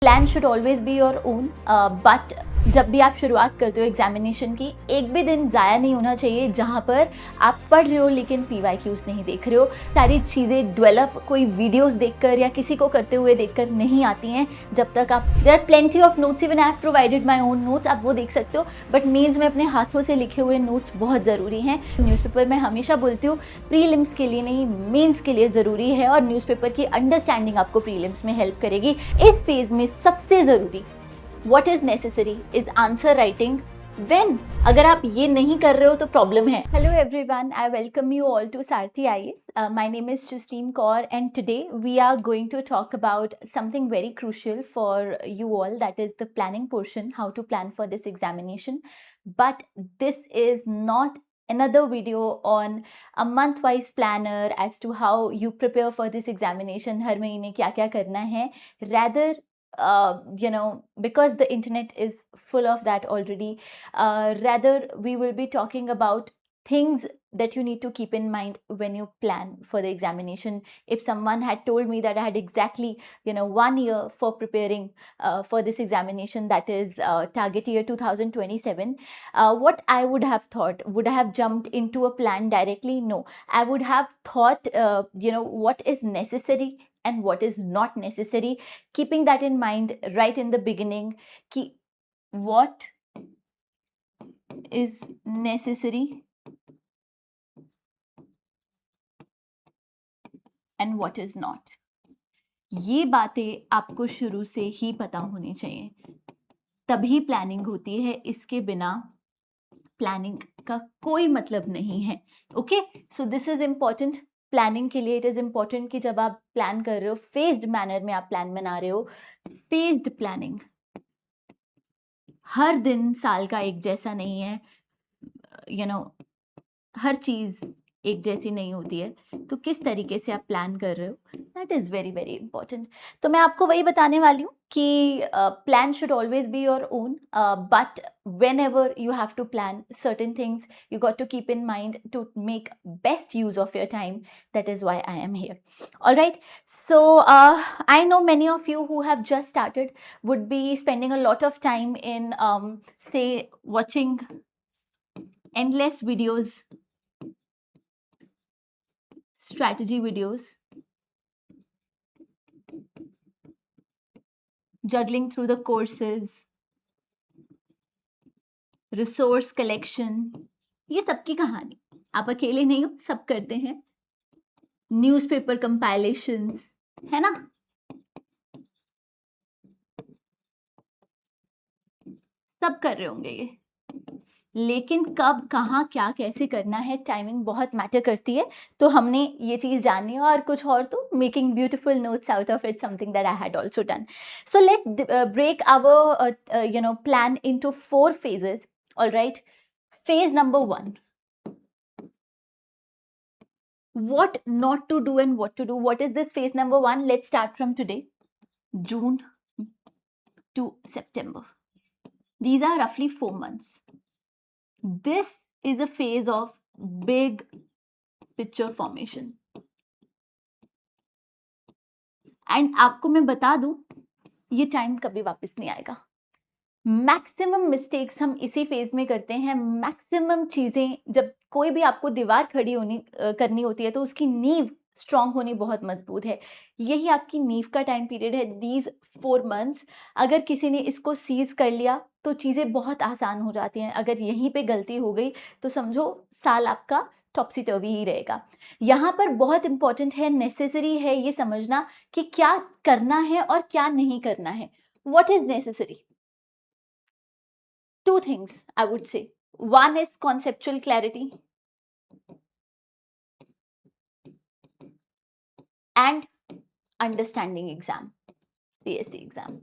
Plan should always be your own, but जब भी आप शुरुआत करते हो एग्जामिनेशन की, एक भी दिन ज़ाया नहीं होना चाहिए जहाँ पर आप पढ़ रहे हो लेकिन PYQs नहीं देख रहे हो। सारी चीज़ें डेवलप कोई वीडियोस देखकर या किसी को करते हुए देखकर नहीं आती हैं जब तक आप, there are plenty of notes, even I have provided my own notes, आप वो देख सकते हो, बट मेंस में अपने हाथों से लिखे हुए नोट्स बहुत ज़रूरी हैं। न्यूज़पेपर में हमेशा बोलती हूँ प्रीलिम्स के लिए नहीं, मेंस के लिए ज़रूरी है, और न्यूज़पेपर की अंडरस्टैंडिंग आपको प्रीलिम्स में हेल्प करेगी। इस फेज़ में सबसे ज़रूरी what is necessary is answer writing when, अगर आप ये नहीं कर रहे हो तो प्रॉब्लम है। Hello everyone, I welcome you all to Sarthi IAS. My name is Justine Kaur and today we are going to talk about something very crucial for you all, that is the planning portion, how to plan for this examination. But this is not another video on a month-wise planner as to how you prepare for this examination, हर महीने क्या क्या करना है, rather because the internet is full of that already, rather we will be talking about things that you need to keep in mind when you plan for the examination. If someone had told me that I had exactly 1 year for preparing for this examination, that is target year 2027, what I would have thought, would I have jumped into a plan directly? No, I would have thought what is necessary and what is not necessary, keeping that in mind right in the beginning, ki what is necessary and what is not. ये बातें आपको शुरू से ही पता होनी चाहिए, तभी planning होती है, इसके बिना प्लानिंग का कोई मतलब नहीं है। Okay, so this is important. Planning के लिए इट इज इम्पॉर्टेंट कि जब आप प्लान कर रहे हो, फेज्ड मैनर में आप प्लान बना रहे हो। फेज्ड प्लानिंग, हर दिन साल का एक जैसा नहीं है, हर चीज एक जैसी नहीं होती है, तो किस तरीके से आप प्लान कर रहे हो, that is very very important. तो मैं आपको वही बताने वाली हूँ कि plan should always be your own, but whenever you have to plan certain things, you got to keep in mind to make best use of your time. That is why I am here. All right, so I know many of you who have just started would be spending a lot of time in say watching endless videos, strategy videos, juggling through the courses, resource collection, ये सबकी कहानी, आप अकेले नहीं हो, सब करते हैं। न्यूज़पेपर कंपाइलेशंस, है ना, सब कर रहे होंगे ये, लेकिन कब, कहाँ, क्या, कैसे करना है, टाइमिंग बहुत मैटर करती है। तो हमने ये चीज़ जानी है, और कुछ और तो making beautiful notes out of it, something that I had also done. So let's break our plan into 4 phases. All right, phase number 1, what not to do and what to do. What is this phase number 1? Let's start from today, June to September. These are roughly 4 months. This is a phase of big picture formation. And आपको मैं बता दूं, ये time कभी वापस नहीं आएगा। Maximum mistakes हम इसी फेज में करते हैं। मैक्सिमम चीजें, जब कोई भी आपको दीवार खड़ी करनी होती है, तो उसकी नींव स्ट्रांग होनी बहुत मजबूत है। यही आपकी नींव का टाइम पीरियड है, दीज 4 months। अगर किसी ने इसको सीज कर लिया तो चीज़ें बहुत आसान हो जाती हैं। अगर यहीं पे गलती हो गई तो समझो साल आपका टॉपसी टर्वी ही रहेगा। यहाँ पर बहुत इंपॉर्टेंट है, नेसेसरी है ये समझना कि क्या करना है और क्या नहीं करना है। What is necessary? Two things I would say. One is conceptual clarity and understanding exam, CSC exam.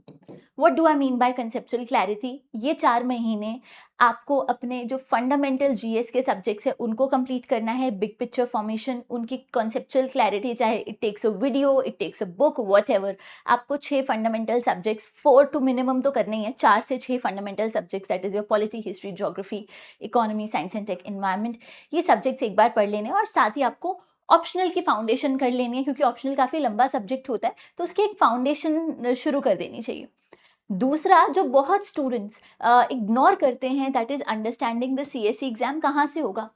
What do I mean by conceptual clarity? ये 4 महीने आपको अपने जो फंडामेंटल जीएस के सब्जेक्ट्स है उनको कंप्लीट करना है। बिग पिक्चर फॉर्मेशन, उनकी conceptual clarity, चाहे it takes a video, it takes a book, whatever, आपको 6 फंडामेंटल सब्जेक्ट्स, 4 टू मिनिमम तो करने ही है, 4 से 6 fundamental subjects, that is your polity, history, geography, economy, science and tech, environment, ये subjects एक बार पढ़ लेने, और साथ ही आपको ऑप्शनल की फाउंडेशन कर लेनी है, क्योंकि ऑप्शनल काफ़ी लंबा सब्जेक्ट होता है, तो उसकी एक फाउंडेशन शुरू कर देनी चाहिए। दूसरा जो बहुत स्टूडेंट्स इग्नोर करते हैं, that is understanding the CSC exam कहाँ से होगा,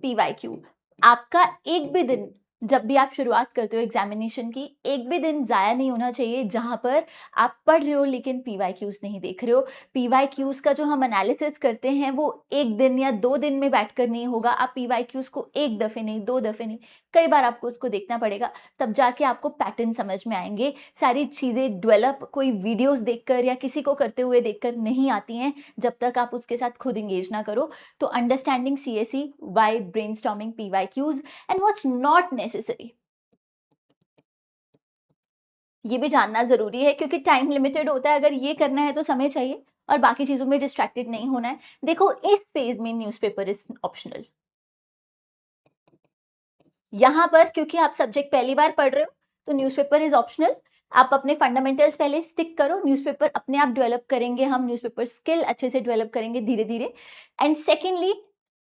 पीवाईक्यू। आपका एक भी दिन, जब भी आप शुरुआत करते हो एग्जामिनेशन की, एक भी दिन ज़ाया नहीं होना चाहिए जहाँ पर आप पढ़ रहे हो लेकिन पीवाईक्यूज़ नहीं देख रहे हो। पीवाईक्यूज़ का जो हम एनालिसिस करते हैं वो एक दिन या 2 दिन में बैठकर नहीं होगा। आप पीवाईक्यूज़ को 1 दफ़े नहीं, 2 दफ़े नहीं, कई बार आपको उसको देखना पड़ेगा, तब जाके आपको पैटर्न समझ में आएँगे। सारी चीज़ें डेवलप कोई वीडियोज़ देखकर या किसी को करते हुए देखकर नहीं आती हैं, जब तक आप उसके साथ खुद एंगेज ना करो। तो understanding CSE, why brainstorming PYQs and what's not necessary, ये भी जानना ज़रूरी है क्योंकि टाइम लिमिटेड होता है। अगर ये करना है तो समय चाहिए और बाकी चीज़ों में डिस्ट्रैक्टेड नहीं होना है। देखो, इस फेज़ में न्यूज़पेपर इज़ ऑप्शनल। यहाँ पर क्योंकि आप सब्जेक्ट पहली बार पढ़ रहे हो, तो न्यूज़पेपर इज़ ऑप्शनल। आप अपने फंडामेंटल्स पहले स्टिक करो, न्यूज़पेपर अपने आप डेवलप करेंगे हम, न्यूज़पेपर स्किल अच्छे से डेवलप करेंगे धीरे-धीरे। And secondly,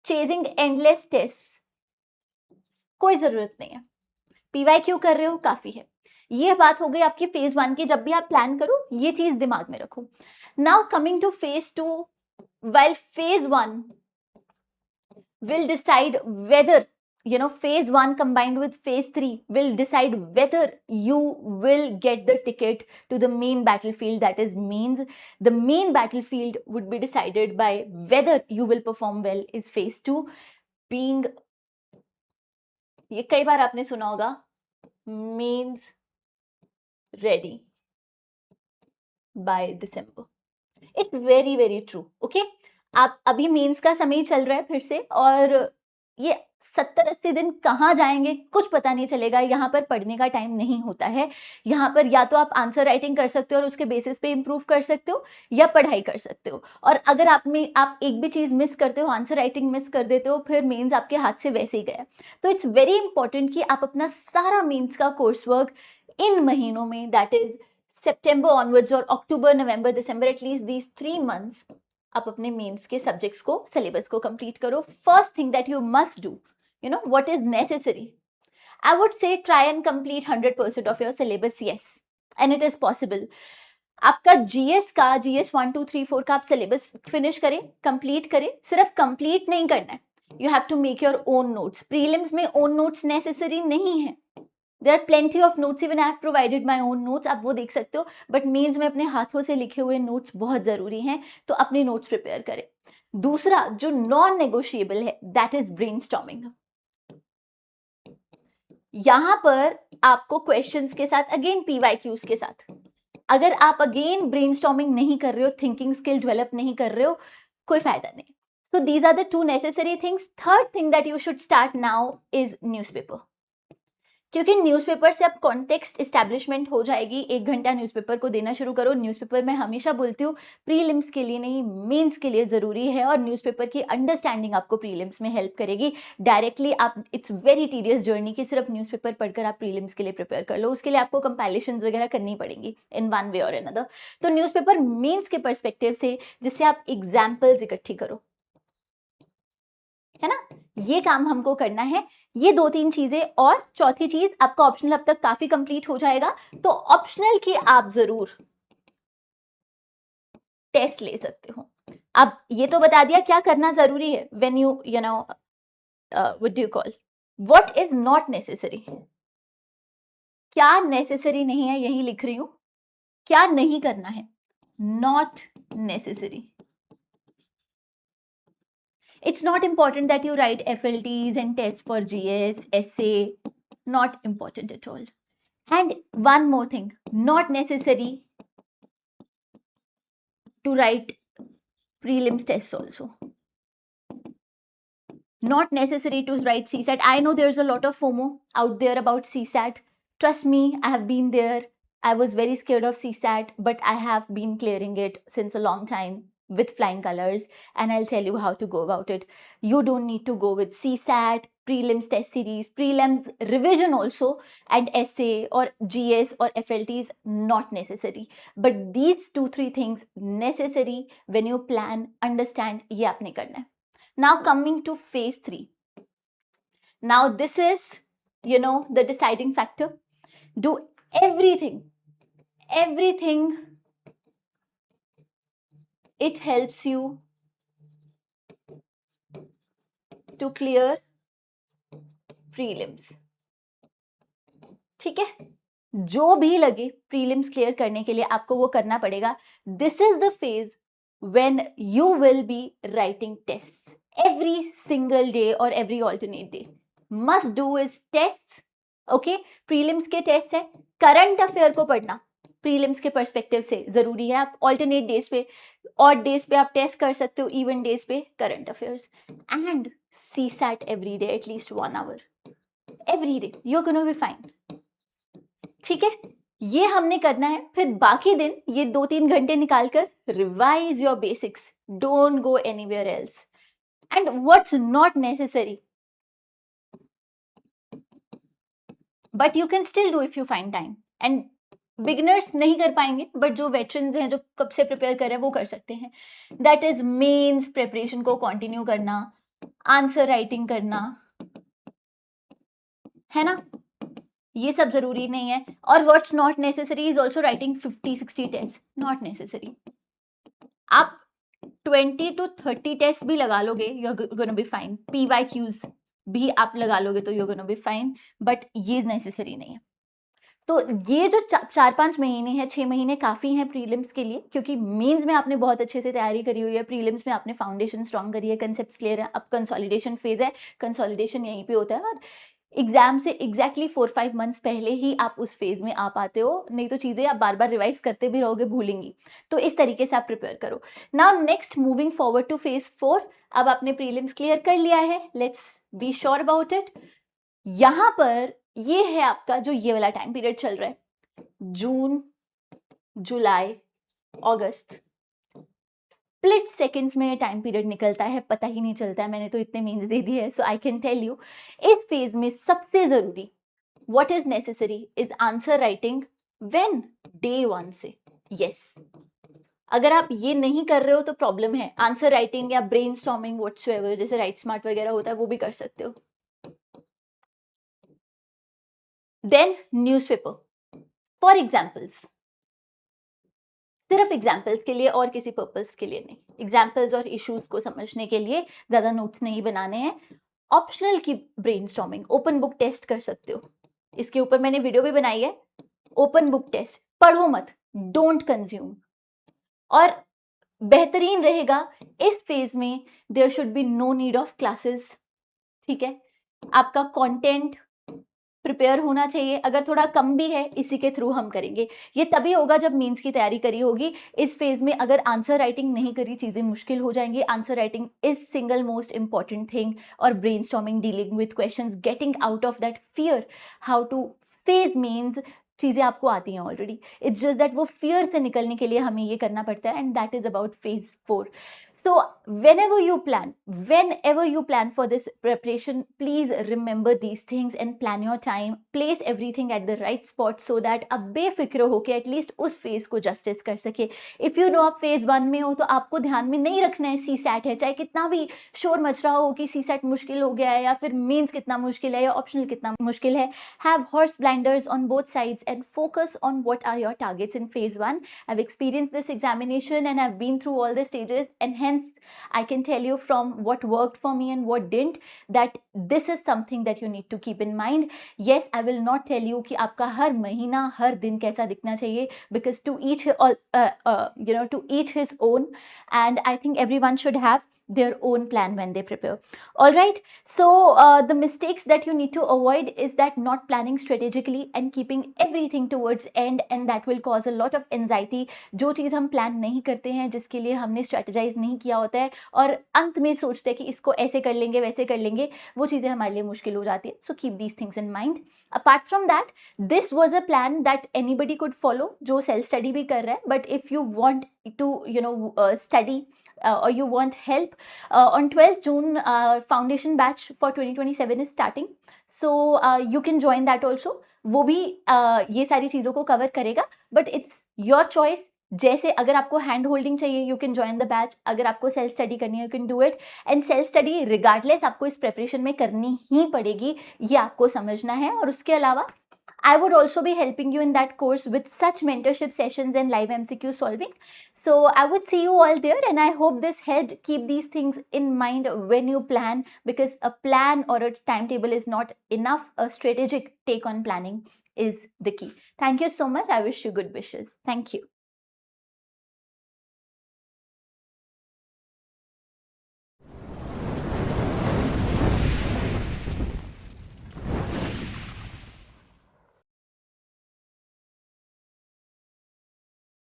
chasing endless test कोई ज़रूरत नहीं है। पीवाईक्यू कर रहे हो, काफ़ी है। ये बात हो गई आपकी फेज़ 1 की, जब भी आप प्लान करो, ये चीज़ दिमाग में रखो। Now coming two phase 2, while phase 1 will decide whether, phase 1 combined with phase 3 will decide whether you will get the ticket to the main battlefield, that is means the main battlefield would be decided by whether you will perform well, is phase 2 being, ये कई बार आपने सुना होगा, means ready by December. It's very very true. Okay, आप अभी mains का समय चल रहा है फिर से, और ये 70-80 दिन कहाँ जाएंगे कुछ पता नहीं चलेगा। यहाँ पर पढ़ने का टाइम नहीं होता है। यहाँ पर या तो आप आंसर राइटिंग कर सकते हो और उसके बेसिस पे इम्प्रूव कर सकते हो, या पढ़ाई कर सकते हो। और अगर आप एक भी चीज़ मिस करते हो, आंसर राइटिंग मिस कर देते हो, फिर मेंस आपके हाथ से वैसे ही गया। तो इट्स वेरी इंपॉर्टेंट कि आप अपना सारा मेंस का कोर्स वर्क इन महीनों में, दैट इज सितंबर ऑनवर्ड्स और अक्टूबर, नवंबर, दिसंबर, एटलीस्ट दीज 3 मंथ्स, आप अपने मेंस के सब्जेक्ट्स को, सिलेबस को कंप्लीट करो। First thing that you must do, what is necessary, I would say try and complete 100% of your syllabus, yes, and it is possible. आपका GS 1 2 3 4 का आप syllabus finish करें, कंप्लीट करें। सिर्फ कंप्लीट नहीं करना है, you have to make your own notes. Prelims में ओन नोट्स नेसेसरी नहीं है। There are plenty of notes, even I have provided my own notes, आप वो देख सकते हो। बट मेंस में अपने हाथों से लिखे हुए नोट्स बहुत जरूरी हैं, तो अपने नोट्स प्रिपेयर करें। दूसरा जो नॉन नेगोशिएबल है, दैट इज ब्रेनस्टॉर्मिंग। यहां पर आपको क्वेश्चंस के साथ, अगेन पीवाईक्यूज के साथ, अगर आप अगेन ब्रेनस्टॉर्मिंग नहीं कर रहे हो, थिंकिंग स्किल डेवलप नहीं कर रहे हो, कोई फायदा नहीं। So these are the two necessary things. Third thing that you should start now is newspaper. क्योंकि न्यूज़पेपर से अब कॉन्टेक्स्ट एस्टैब्लिशमेंट हो जाएगी। 1 घंटा न्यूज़पेपर को देना शुरू करो। न्यूज़पेपर मैं हमेशा बोलती हूँ प्रीलिम्स के लिए नहीं, मेंस के लिए ज़रूरी है, और न्यूज़पेपर की अंडरस्टैंडिंग आपको प्रीलिम्स में हेल्प करेगी। डायरेक्टली आप, इट्स वेरी टीडियस जर्नी कि सिर्फ न्यूज़पेपर पढ़कर आप प्रीलिम्स के लिए प्रिपेयर कर लो। उसके लिए आपको कंपाइलेशंस वगैरह करनी पड़ेंगी इन वन वे और अनदर। तो न्यूज़पेपर मेंस के परस्पेक्टिव से, जिससे आप एग्जाम्पल्स इकट्ठी करो, है ना, ये काम हमको करना है। ये 2-3 चीजें, और चौथी चीज, आपका ऑप्शनल अब तक काफी कंप्लीट हो जाएगा, तो ऑप्शनल की आप जरूर टेस्ट ले सकते हो। अब ये तो बता दिया क्या करना जरूरी है, when you know what do you call, what is not necessary. क्या नेसेसरी नहीं है, यही लिख रही हूं, क्या नहीं करना है, not necessary. It's not important that you write FLTs and tests for GS, essay, not important at all. And one more thing, not necessary to write prelims tests also. Not necessary to write CSAT. I know there's a lot of FOMO out there about CSAT. Trust me, I have been there. I was very scared of CSAT, but I have been clearing it since a long time with flying colors, and I'll tell you how to go about it. You don't need to go with CSAT, prelims test series, prelims revision also, and essay or GS or FLTs, not necessary. But these 2-3 things necessary when you plan, understand, ये आपने करना है. Now coming to phase 3. Now this is, the deciding factor. Do everything it helps you to clear prelims. ठीक है, जो भी लगे prelims clear करने के लिए आपको वो करना पड़ेगा. This is the phase when you will be writing tests every single day or every alternate day. Must do is tests. Okay, prelims के टेस्ट है. करंट अफेयर को पढ़ना प्रीलिम्स के पर्सपेक्टिव से जरूरी है. आप ऑल्टरनेट डेज पे, ऑड डेज पे आप टेस्ट कर सकते हो, इवन डेज पे current affairs. And CSAT every day at least 1 hour every day. You are gonna be fine. ठीक है, ये हमने करना है. फिर बाकी दिन ये 2-3 घंटे निकाल कर revise your basics. Don't go anywhere else. And what's not necessary but you can still do if you find time. And beginners नहीं कर पाएंगे बट जो वेटरन्स हैं, जो कब से प्रिपेयर कर रहे हैं, वो कर सकते हैं. दैट इज मेंस प्रिपरेशन को कंटिन्यू करना, आंसर राइटिंग करना, है ना. ये सब जरूरी नहीं है. और what's not necessary is also writing 50-60 test. Not necessary. आप 20 to 30 टेस्ट भी लगा लोगे, you are gonna be fine. PYQs भी आप लगा लोगे तो you are gonna be fine. But ये नेसेसरी नहीं है. तो ये जो 4-5 महीने हैं, 6 महीने काफ़ी हैं प्रीलिम्स के लिए, क्योंकि मेंस में आपने बहुत अच्छे से तैयारी करी हुई है, प्रीलिम्स में आपने फाउंडेशन स्ट्रॉन्ग करी है, कंसेप्ट्स क्लियर है. अब कंसोलिडेशन फेज है. कंसोलिडेशन यहीं पे होता है और एग्जाम से एग्जैक्टली 4-5 मंथ्स पहले ही आप उस फेज में आ पाते हो. नहीं तो चीज़ें आप बार बार रिवाइज करते भी रहोगे, भूलेंगी. तो इस तरीके से आप प्रिपेयर करो. Now next, moving forward two phase 4. अब आपने प्रीलिम्स क्लियर कर लिया है. Let's be sure about it. यहाँ पर ये है आपका जो ये वाला टाइम पीरियड चल रहा है, जून, जुलाई, अगस्त. स्प्लिट सेकेंड्स में टाइम पीरियड निकलता है, पता ही नहीं चलता है. मैंने तो इतने मीन्स दे दिए हैं, सो आई कैन टेल यू. इस फेज में सबसे जरूरी what is necessary is answer writing when day 1 से. यस, अगर आप ये नहीं कर रहे हो तो प्रॉब्लम है. आंसर राइटिंग या ब्रेन स्टॉर्मिंग व्हाटसोएवर, जैसे राइट स्मार्ट वगैरह होता है, वो भी कर सकते हो. Then newspaper for examples. सिर्फ एग्जाम्पल्स के लिए और किसी पर्पस के लिए नहीं. एग्जाम्पल्स और इश्यूज को समझने के लिए ज़्यादा नोट्स नहीं बनाने हैं. ऑप्शनल की ब्रेनस्टॉर्मिंग, ओपन बुक टेस्ट कर सकते हो. इसके ऊपर मैंने वीडियो भी बनाई है. ओपन बुक टेस्ट, पढ़ो मत, डोंट कंज्यूम. और बेहतरीन रहेगा इस फेज में there should be no need of classes. ठीक है, आपका कंटेंट प्रिपेयर होना चाहिए. अगर थोड़ा कम भी है, इसी के थ्रू हम करेंगे. ये तभी होगा जब मीन्स की तैयारी करी होगी. इस फेज में अगर आंसर राइटिंग नहीं करी, चीज़ें मुश्किल हो जाएंगी. Answer writing is single most important thing. और brain storming, dealing with questions, getting out of that fear, how to phase means, चीज़ें आपको आती हैं ऑलरेडी. इट्स जस्ट दैट वो फियर से निकलने के लिए हमें ये करना पड़ता है. And that is about phase 4. So whenever you plan for this preparation, please remember these things and plan your time. Place everything at the right spot so that आप बेफिक्र होके एटलीस्ट उस फेज को जस्टिस कर सके. If you know आप phase 1 में हो तो आपको ध्यान में नहीं रखना है सी सैट है, चाहे कितना भी शोर मच रहा हो कि सी सैट मुश्किल हो गया है या फिर मीन्स कितना मुश्किल है या ऑप्शनल कितना मुश्किल है. Have horse blinders on both sides and focus on what are your targets in phase 1. I've experienced this examination and I've been through all the stages, and hence I can tell you from what worked for me and what didn't, that this is something that you need to keep in mind. Yes, I will not tell you कि आपका हर महीना, हर दिन कैसा दिखना चाहिए, because to each his own, and I think everyone should have their own plan when they prepare. All right, so the mistakes that you need to avoid is that not planning strategically and keeping everything towards end, and that will cause a lot of anxiety. जो चीज़ हम plan नहीं करते हैं, जिसके लिए हमने strategise नहीं किया होता है और अंत में सोचते हैं कि इसको ऐसे कर लेंगे, वैसे कर लेंगे, वो चीज़ें हमारे लिए मुश्किल हो जाती है. So keep these things in mind. Apart from that, this was a plan that anybody could follow जो सेल्फ स्टडी भी कर रहा है. But if you want to study or you want help, on 12th June foundation batch for 2027 is starting, so you can join that also. वो भी ये सारी चीज़ों को कवर करेगा, बट इट्स योर चॉइस. जैसे अगर आपको हैंड होल्डिंग चाहिए, you can join the batch. अगर आपको सेल्फ स्टडी करनी है, you can do it. And self study regardless आपको इस प्रिपरेशन में करनी ही पड़ेगी, ये आपको समझना है. और उसके अलावा I would also be helping you in that course with such mentorship sessions and live MCQ solving. So I would see you all there, and I hope this helped. Keep these things in mind when you plan, because a plan or a timetable is not enough. A strategic take on planning is the key. Thank you so much. I wish you good wishes. Thank you.